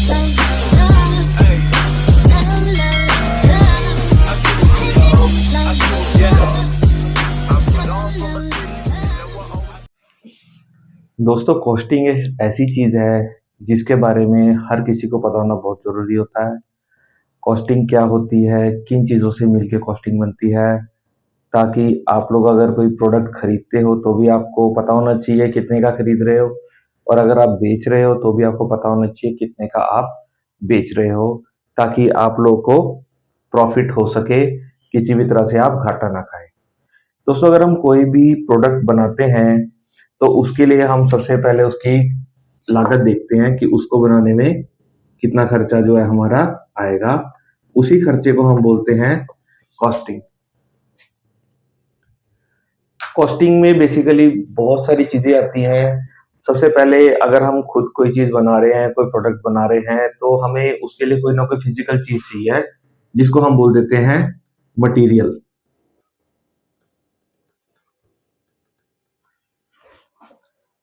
दोस्तों, कॉस्टिंग एक ऐसी चीज है जिसके बारे में हर किसी को पता होना बहुत जरूरी होता है। कॉस्टिंग क्या होती है, किन चीजों से मिलके कॉस्टिंग बनती है, ताकि आप लोग अगर कोई प्रोडक्ट खरीदते हो तो भी आपको पता होना चाहिए कितने का खरीद रहे हो, और अगर आप बेच रहे हो तो भी आपको पता होना चाहिए कितने का आप बेच रहे हो, ताकि आप लोग को प्रॉफिट हो सके, किसी भी तरह से आप घाटा ना खाए। दोस्तों, अगर हम कोई भी प्रोडक्ट बनाते हैं तो उसके लिए हम सबसे पहले उसकी लागत देखते हैं कि उसको बनाने में कितना खर्चा जो है हमारा आएगा। उसी खर्चे को हम बोलते हैं कॉस्टिंग। कॉस्टिंग में बेसिकली बहुत सारी चीजें आती हैं। सबसे पहले अगर हम खुद कोई चीज बना रहे हैं, कोई प्रोडक्ट बना रहे हैं, तो हमें उसके लिए कोई ना कोई फिजिकल चीज चाहिए, जिसको हम बोल देते हैं मटेरियल।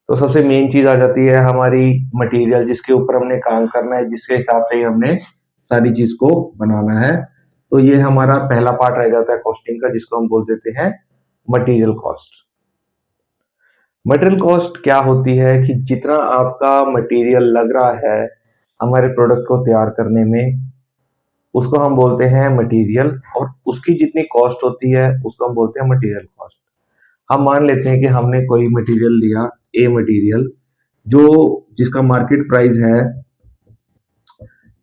तो सबसे मेन चीज आ जाती है हमारी मटेरियल, जिसके ऊपर हमने काम करना है, जिसके हिसाब से ही हमने सारी चीज को बनाना है। तो ये हमारा पहला पार्ट रह जाता है कॉस्टिंग का, जिसको हम बोल देते हैं मटेरियल कॉस्ट। मटेरियल कॉस्ट क्या होती है कि जितना आपका मटेरियल लग रहा है हमारे प्रोडक्ट को तैयार करने में, उसको हम बोलते हैं मटेरियल, और उसकी जितनी कॉस्ट होती है उसको हम बोलते हैं मटेरियल कॉस्ट। हम मान लेते हैं कि हमने कोई मटेरियल लिया, ए मटेरियल, जो जिसका मार्केट प्राइस है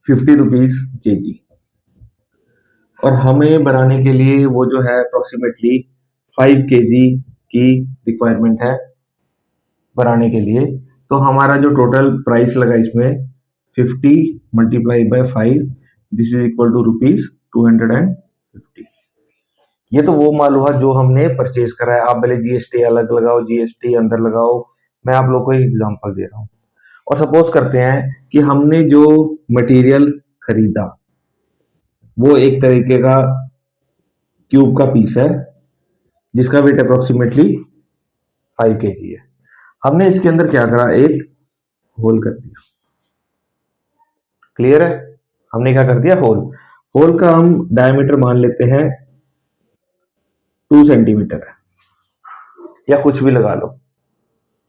50 रुपीज के जी, और हमें बनाने के लिए वो जो है अप्रोक्सीमेटली 5 kg की रिक्वायरमेंट है बनाने के लिए। तो हमारा जो टोटल प्राइस लगा इसमें 50 multiply by 5, this is equal to ₹250। ये तो वो माल हुआ जो हमने परचेज करा है। आप भले जीएसटी अलग लगाओ, जीएसटी अंदर लगाओ, मैं आप लोग को एक एग्जांपल दे रहा हूँ। और सपोज करते हैं कि हमने जो मटेरियल खरीदा वो एक तरीके का क्यूब का पीस है, जिसका वेट अप्रोक्सीमेटली 5 kg है। हमने इसके अंदर क्या करा, एक होल कर दिया। क्लियर है? हमने क्या कर दिया, होल। होल का हम डायमीटर मान लेते हैं 2 सेंटीमीटर है, या कुछ भी लगा लो,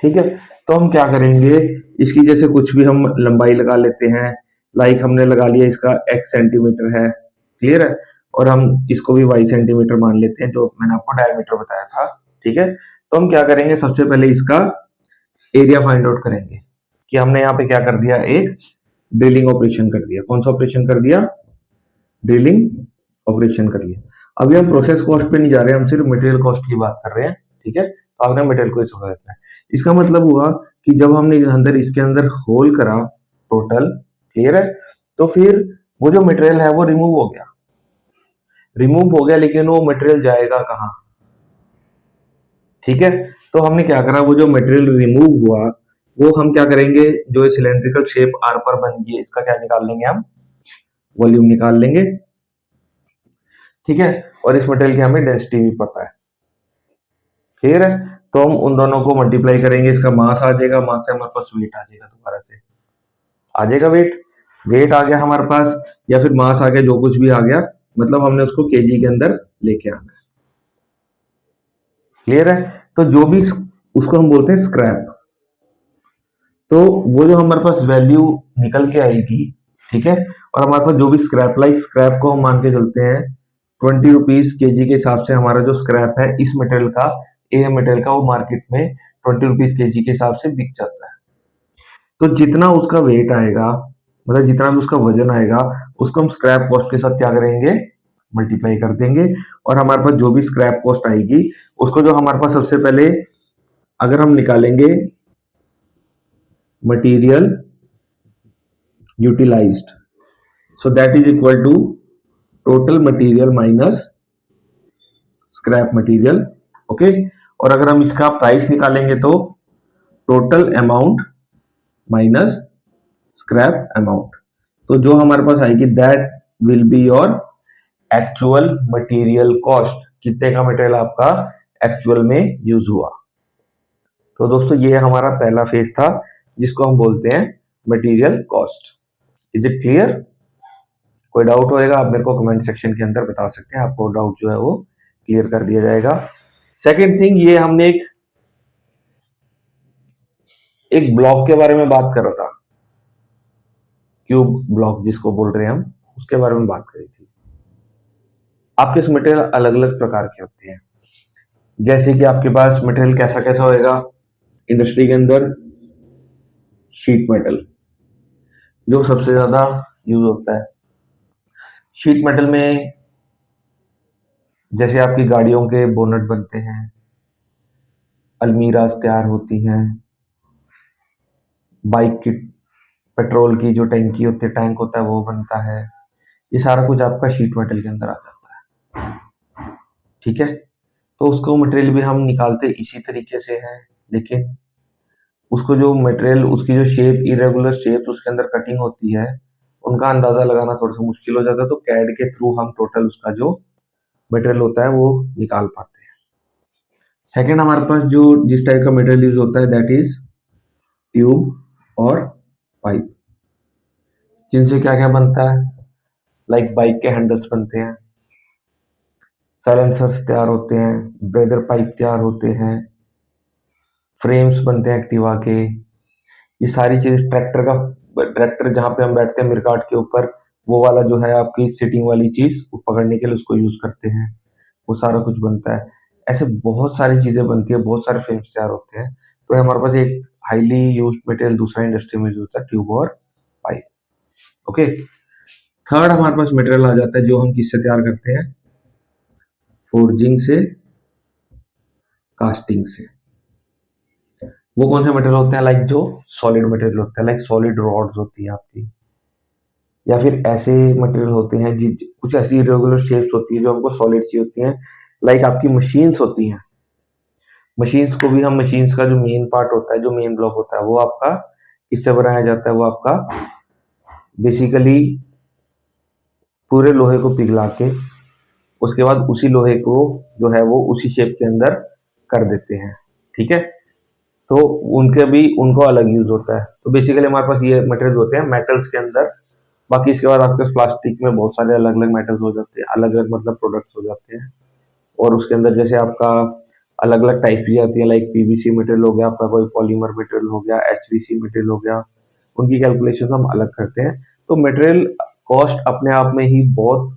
ठीक है। तो हम क्या करेंगे, इसकी जैसे कुछ भी हम लंबाई लगा लेते हैं। लाइक हमने लगा लिया इसका x सेंटीमीटर है, क्लियर है, और हम इसको भी y सेंटीमीटर मान लेते हैं, जो मैंने आपको डायमीटर बताया था, ठीक है। तो हम क्या करेंगे, सबसे पहले इसका एरिया फाइंड आउट करेंगे कि हमने यहाँ पे क्या कर दिया, एक ड्रिलिंग ऑपरेशन कर दिया। कौन सा ऑपरेशन कर दिया, ड्रिलिंग ऑपरेशन कर लिया। अभी हम प्रोसेस कॉस्ट पे नहीं जा रहे हैं, हम सिर्फ मटेरियल कॉस्ट की बात कर रहे हैं, ठीक है। तो आपने मटेरियल को समझ लेना है। इसका मतलब हुआ कि जब हमने अंदर इसके अंदर होल करा टोटल, क्लियर है, तो फिर वो जो मटेरियल है वो रिमूव हो गया, लेकिन वो मटेरियल जाएगा कहाँ, ठीक है। तो हमने क्या करा, वो जो मटेरियल रिमूव हुआ वो हम क्या करेंगे, जो सिलेंड्रिकल शेप आर पर बन गई है, इसका क्या निकाल लेंगे, हम वॉल्यूम निकाल लेंगे, ठीक है। और इस मटेरियल की हमें डेंसिटी भी पता है, क्लियर है। तो हम उन दोनों को मल्टीप्लाई करेंगे, इसका मास आ जाएगा, मास से हमारे पास वेट आ जाएगा, दोबारा से आ जाएगा वेट। वेट आ गया हमारे पास, या फिर मास आ गया, जो कुछ भी आ गया, मतलब हमने उसको केजी के अंदर लेके आना है, क्लियर है। तो जो भी उसको हम बोलते हैं स्क्रैप। तो वो जो हमारे पास वैल्यू निकल के आएगी, ठीक है, और हमारे पास जो भी स्क्रैप, लाइक स्क्रैप को हम मान के चलते हैं 20 रुपीज के जी के हिसाब से हमारा जो स्क्रैप है इस मटेरियल का, ए मटेरियल का, वो मार्केट में 20 रुपीज के जी के हिसाब से बिक जाता है। तो जितना उसका वेट आएगा, मतलब जितना भी उसका वजन आएगा, उसको हम स्क्रैप कॉस्ट के साथ क्या करेंगे, मल्टीप्लाई कर देंगे। और हमारे पास जो भी स्क्रैप कॉस्ट आएगी, उसको जो हमारे पास सबसे पहले अगर हम निकालेंगे material utilised, so that is equal to total material minus scrap material, okay. और अगर हम इसका प्राइस निकालेंगे तो total amount minus scrap amount. तो जो हमारे पास आएगी that will be your actual material cost, कितने का मटेरियल आपका एक्चुअल में यूज हुआ। तो दोस्तों, ये हमारा पहला फेज था, जिसको हम बोलते हैं material cost. Is it clear? कोई डाउट होएगा आप मेरे को कमेंट सेक्शन के अंदर बता सकते हैं, आपको डाउट जो है वो क्लियर कर दिया जाएगा। सेकेंड थिंग, ये हमने एक ब्लॉक के बारे में बात कर रहा था, क्यूब ब्लॉक जिसको बोल रहे हैं हम, उसके बारे में बात करी थी। आपके मटेरियल अलग अलग प्रकार के होते हैं, जैसे कि आपके पास मटेरियल कैसा कैसा होएगा इंडस्ट्री के अंदर। शीट मेटल जो सबसे ज्यादा यूज होता है। शीट मेटल में जैसे आपकी गाड़ियों के बोनट बनते हैं, अलमीराज तैयार होती हैं, बाइक की पेट्रोल की जो टैंकी होती है, टैंक होता है वो बनता है। ये सारा कुछ आपका शीट मेटल के अंदर आ जाता है, ठीक है। तो उसको मटेरियल भी हम निकालते इसी तरीके से है, लेकिन उसको जो मटेरियल, उसकी जो शेप, इरेगुलर शेप उसके अंदर कटिंग होती है, उनका अंदाजा लगाना थोड़ा सा मुश्किल हो जाता है। तो कैड के थ्रू हम टोटल उसका जो मटेरियल होता है वो निकाल पाते हैं। सेकेंड, हमारे पास जो जिस टाइप का मटेरियल यूज होता है दैट इज ट्यूब और पाइप, जिनसे क्या क्या बनता है, लाइक बाइक के हैंडल्स बनते हैं, साइलेंसर्स तैयार होते हैं, ब्रेदर पाइप तैयार होते हैं, फ्रेम्स बनते हैं एक्टिवा के। ये सारी चीज ट्रैक्टर जहां पे हम बैठते हैं मिरकाट के ऊपर, वो वाला जो है आपकी सीटिंग वाली चीज वो पकड़ने के लिए उसको यूज करते हैं, वो सारा कुछ बनता है। ऐसे बहुत सारी चीजें बनती है, बहुत सारे फ्रेम्स तैयार होते हैं। तो हमारे पास एक हाईली यूज मटेरियल दूसरा इंडस्ट्री में यूज होता है, ट्यूब और पाइप। ओके। थर्ड हमारे पास मटेरियल आ जाता है जो हम किससे तैयार करते हैं, फोर्जिंग से, कास्टिंग से। वो कौन से मटेरियल होते हैं, लाइक जो सॉलिड मटेरियल होता है, लाइक सॉलिड रॉड्स होती है आपकी, या फिर ऐसे मटेरियल होते हैं कुछ ऐसी इरेगुलर शेप्स होती है जो हमको सॉलिड चाहिए होती हैं, लाइक आपकी मशीन्स होती हैं। मशीन्स को भी हम, मशीन्स का जो मेन पार्ट होता है, जो मेन ब्लॉक होता है, वो आपका किससे बनाया जाता है, वो आपका बेसिकली पूरे लोहे को पिघला के उसके बाद उसी लोहे को जो है वो उसी शेप के अंदर कर देते हैं, ठीक है। तो उनके भी, उनको अलग यूज होता है। तो बेसिकली हमारे पास ये मटेरियल होते हैं मेटल्स के अंदर। बाकी इसके बाद आपके प्लास्टिक में बहुत सारे अलग अलग मेटल्स हो जाते हैं, अलग अलग मतलब प्रोडक्ट्स हो जाते हैं। और उसके अंदर जैसे आपका अलग अलग टाइप की आती है, लाइक पीवीसी मटेरियल हो गया आपका, कोई पॉलीमर मटेरियल हो गया, एचवीसी मटेरियल हो गया, उनकी कैलकुलेशन हम अलग करते हैं। तो मटेरियल कॉस्ट अपने आप में ही बहुत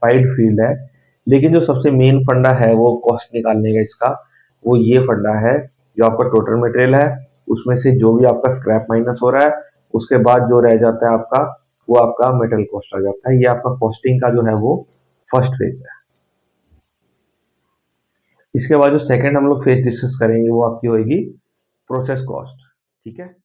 वाइड फील्ड है, लेकिन जो सबसे मेन फंडा है वो कॉस्ट निकालने का इसका, वो ये फंडा है, जो आपका टोटल मटेरियल है उसमें से जो भी आपका स्क्रैप माइनस हो रहा है, उसके बाद जो रह जाता है आपका, वो आपका मेटल कॉस्ट आ जाता है। ये आपका कॉस्टिंग का जो है वो फर्स्ट फेज है। इसके बाद जो सेकंड हम लोग फेज डिस्कस करेंगे वो आपकी होगी प्रोसेस कॉस्ट, ठीक है।